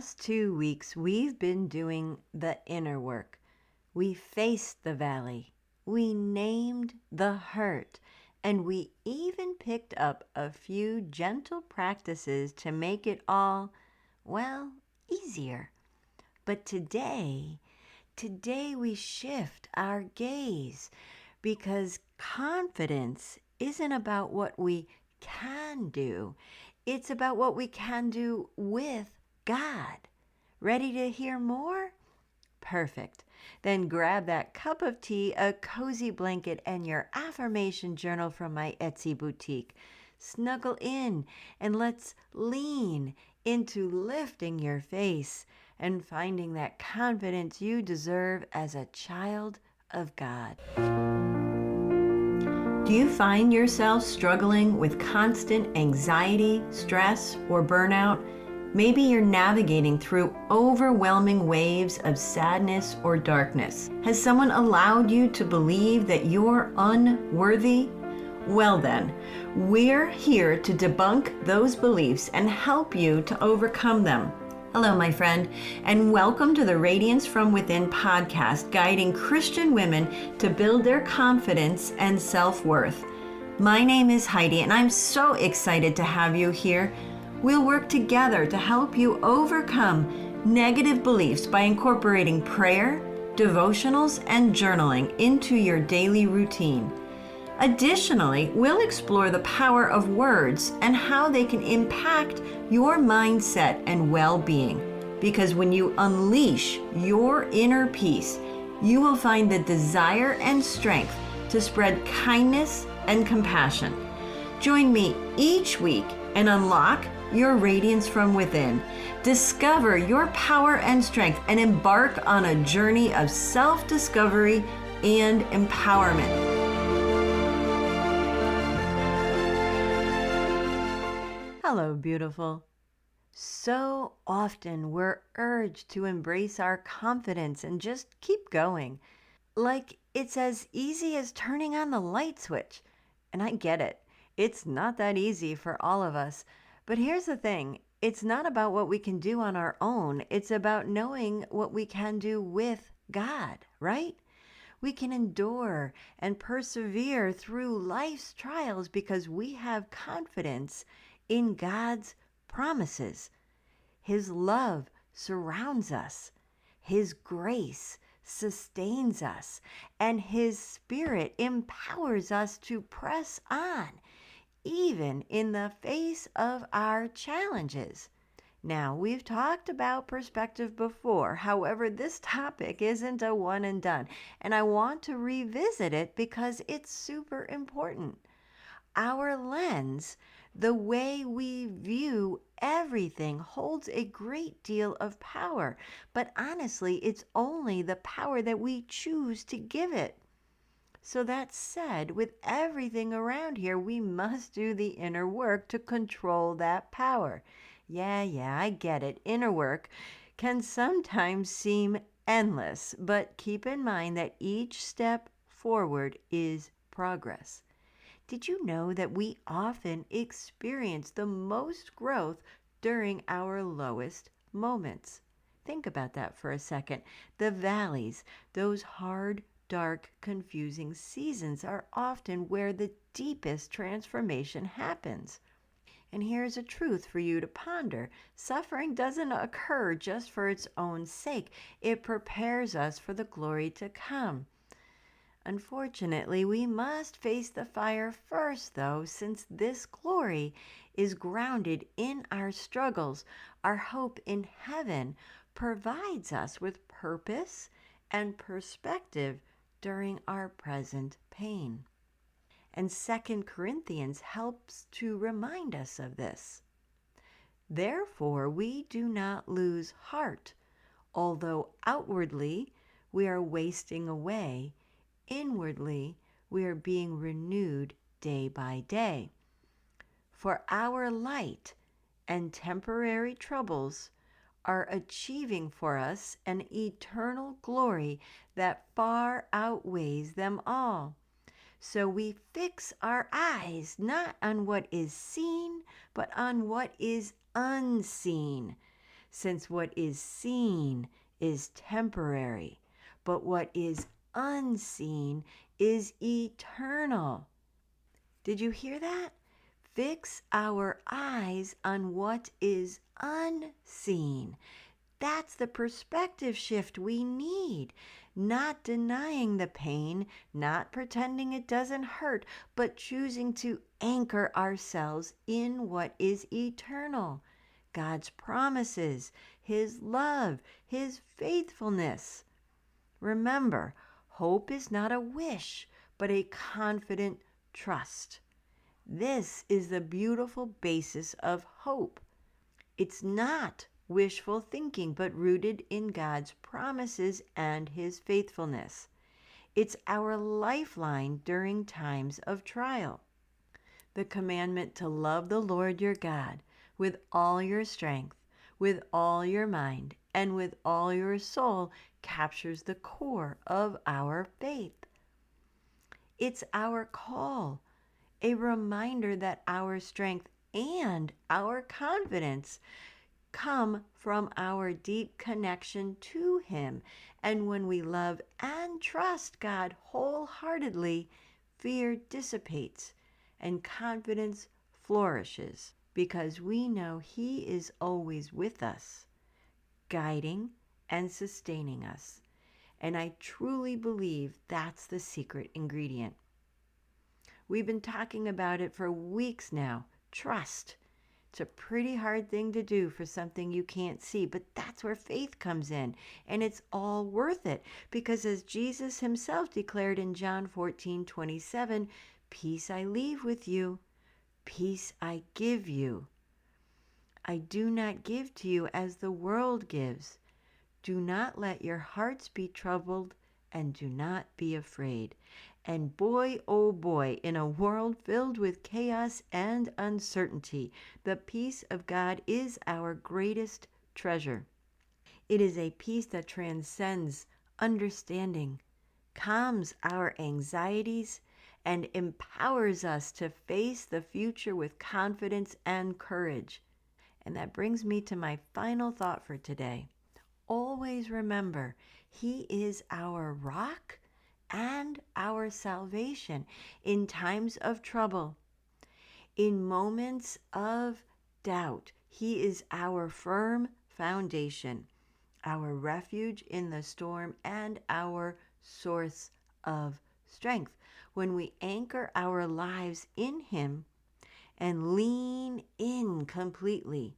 last 2 weeks, we've been doing the inner work. We faced the valley, we named the hurt, and we even picked up a few gentle practices to make it all, well, easier. But today we shift our gaze because confidence isn't about what we can do. It's about what we can do with God. Ready to hear more? Perfect. Then grab that cup of tea, a cozy blanket, and your affirmation journal from my Etsy boutique. Snuggle in and let's lean into lifting your face and finding that confidence you deserve as a child of God. Do you find yourself struggling with constant anxiety, stress, or burnout? Maybe you're navigating through overwhelming waves of sadness or darkness. Has someone allowed you to believe that you're unworthy? Well then, we're here to debunk those beliefs and help you to overcome them. Hello, my friend, and welcome to the Radiance from Within podcast, guiding Christian women to build their confidence and self-worth. My name is Heidi, and I'm so excited to have you here. We'll work together to help you overcome negative beliefs by incorporating prayer, devotionals, and journaling into your daily routine. Additionally, we'll explore the power of words and how they can impact your mindset and well-being. Because when you unleash your inner peace, you will find the desire and strength to spread kindness and compassion. Join me each week and unlock your radiance from within. Discover your power and strength and embark on a journey of self-discovery and empowerment. Hello, beautiful. So often we're urged to embrace our confidence and just keep going. Like it's as easy as turning on the light switch. And I get it. It's not that easy for all of us. But here's the thing. It's not about what we can do on our own. It's about knowing what we can do with God, right? We can endure and persevere through life's trials because we have confidence in God's promises. His love surrounds us. His grace sustains us. And His Spirit empowers us to press on, even in the face of our challenges. Now, we've talked about perspective before. However, this topic isn't a one and done, and I want to revisit it because it's super important. Our lens, the way we view everything, holds a great deal of power, but honestly, it's only the power that we choose to give it. So that said, with everything around here, we must do the inner work to control that power. Yeah, I get it. Inner work can sometimes seem endless, but keep in mind that each step forward is progress. Did you know that we often experience the most growth during our lowest moments? Think about that for a second. The valleys, those hard, dark, confusing seasons are often where the deepest transformation happens. And here's a truth for you to ponder. Suffering doesn't occur just for its own sake. It prepares us for the glory to come. Unfortunately, we must face the fire first, though, since this glory is grounded in our struggles. Our hope in heaven provides us with purpose and perspective during our present pain. And 2 Corinthians helps to remind us of this. Therefore, we do not lose heart, although outwardly we are wasting away. Inwardly, we are being renewed day by day. For our light and temporary troubles are achieving for us an eternal glory that far outweighs them all. So we fix our eyes not on what is seen, but on what is unseen. since what is seen is temporary, but what is unseen is eternal. Did you hear that? Fix our eyes on what is unseen. That's the perspective shift we need. Not denying the pain, not pretending it doesn't hurt, but choosing to anchor ourselves in what is eternal. God's promises, His love, His faithfulness. Remember, hope is not a wish, but a confident trust. This is the beautiful basis of hope. It's not wishful thinking, but rooted in God's promises and His faithfulness. It's our lifeline during times of trial. The commandment to love the Lord your God with all your strength, with all your mind, and with all your soul captures the core of our faith. It's our call, a reminder that our strength and our confidence come from our deep connection to Him. And when we love and trust God wholeheartedly, fear dissipates and confidence flourishes because we know He is always with us, guiding and sustaining us. And I truly believe that's the secret ingredient. We've been talking about it for weeks now. Trust. It's a pretty hard thing to do for something you can't see, but that's where faith comes in. And it's all worth it because as Jesus Himself declared in John 14:27, peace I leave with you, peace I give you. I do not give to you as the world gives. Do not let your hearts be troubled and do not be afraid. And boy, oh boy, in a world filled with chaos and uncertainty, the peace of God is our greatest treasure. It is a peace that transcends understanding, calms our anxieties, and empowers us to face the future with confidence and courage. And that brings me to my final thought for today. Always remember, He is our rock and our salvation in times of trouble. In moments of doubt, He is our firm foundation, our refuge in the storm, and our source of strength. When we anchor our lives in Him and lean in completely,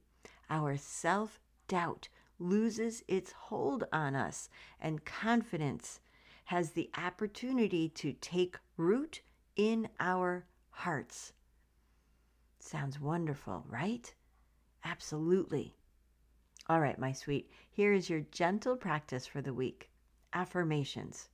our self-doubt loses its hold on us, and confidence has the opportunity to take root in our hearts. Sounds wonderful, right? Absolutely. All right, my sweet, here is your gentle practice for the week. Affirmations.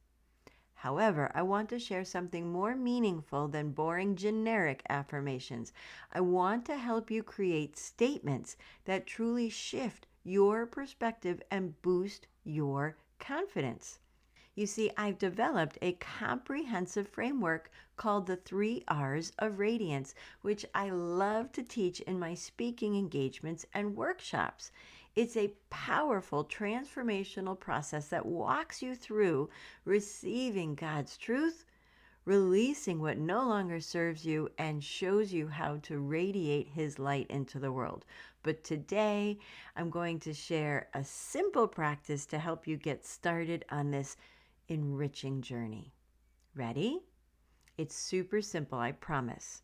However, I want to share something more meaningful than boring generic affirmations. I want to help you create statements that truly shift your perspective and boost your confidence. You see, I've developed a comprehensive framework called the 3 Rs of Radiance, which I love to teach in my speaking engagements and workshops. It's a powerful transformational process that walks you through receiving God's truth, releasing what no longer serves you, and shows you how to radiate His light into the world. But today, I'm going to share a simple practice to help you get started on this enriching journey. Ready? It's super simple, I promise.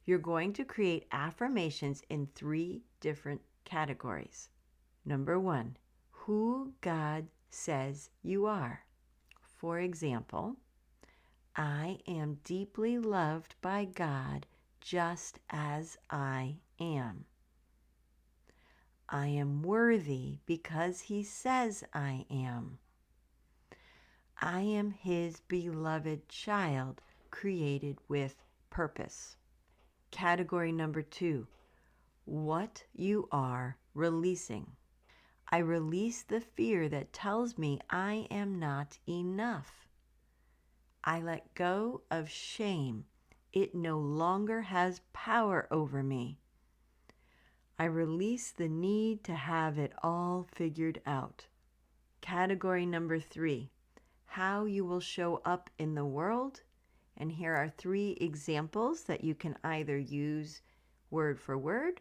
You're going to create affirmations in 3 different categories. Number 1, who God says you are. For example, I am deeply loved by God just as I am. I am worthy because He says I am. I am His beloved child, created with purpose. Category number 2, what you are releasing. I release the fear that tells me I am not enough. I let go of shame. It no longer has power over me. I release the need to have it all figured out. Category number 3, how you will show up in the world. And here are 3 examples that you can either use word for word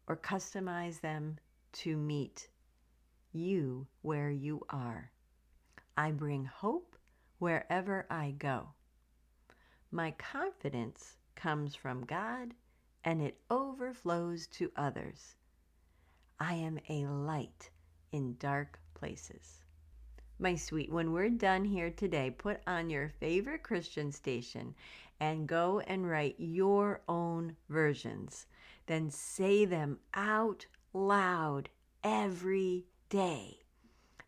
or customize them to meet you where you are. I bring hope wherever I go. My confidence comes from God and it overflows to others. I am a light in dark places. My sweet, when we're done here today, put on your favorite Christian station and go and write your own versions. Then say them out loud every day.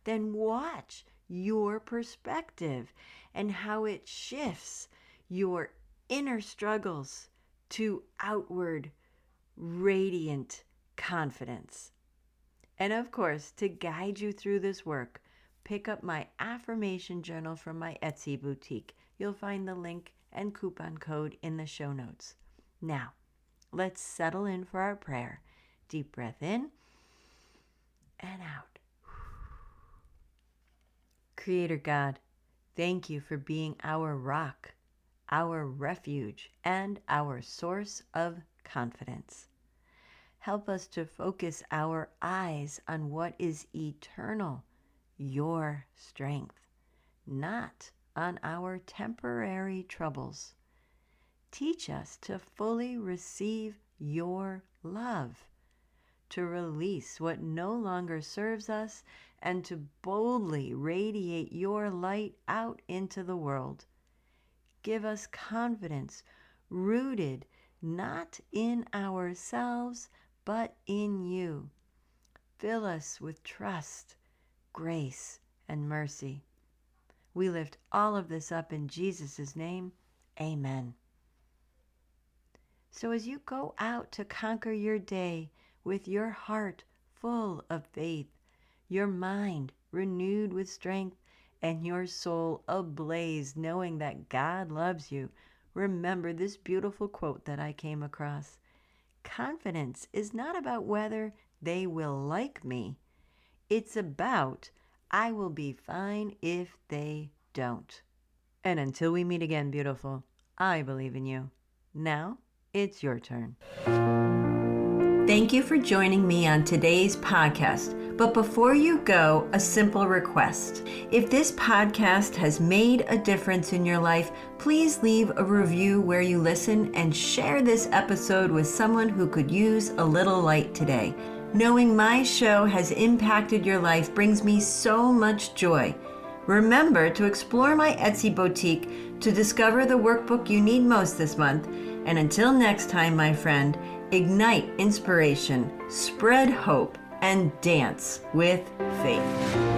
Then watch your perspective and how it shifts your inner struggles to outward radiant confidence. And of course, to guide you through this work, pick up my affirmation journal from my Etsy boutique. You'll find the link and coupon code in the show notes. Now, let's settle in for our prayer. Deep breath in and out. Creator God, thank you for being our rock, our refuge, and our source of confidence. Help us to focus our eyes on what is eternal, your strength, not on our temporary troubles. Teach us to fully receive your love, to release what no longer serves us, and to boldly radiate your light out into the world. Give us confidence rooted not in ourselves, but in you. Fill us with trust, grace, and mercy. We lift all of this up in Jesus' name. Amen. So as you go out to conquer your day with your heart full of faith, your mind renewed with strength, and your soul ablaze knowing that God loves you, remember this beautiful quote that I came across. Confidence is not about whether they will like me. It's about I will be fine if they don't. And until we meet again, beautiful, I believe in you. Now, it's your turn. Thank you for joining me on today's podcast. But before you go, a simple request. If this podcast has made a difference in your life, please leave a review where you listen and share this episode with someone who could use a little light today. Knowing my show has impacted your life brings me so much joy. Remember to explore my Etsy boutique to discover the workbook you need most this month. And until next time, my friend, ignite inspiration, spread hope, and dance with faith.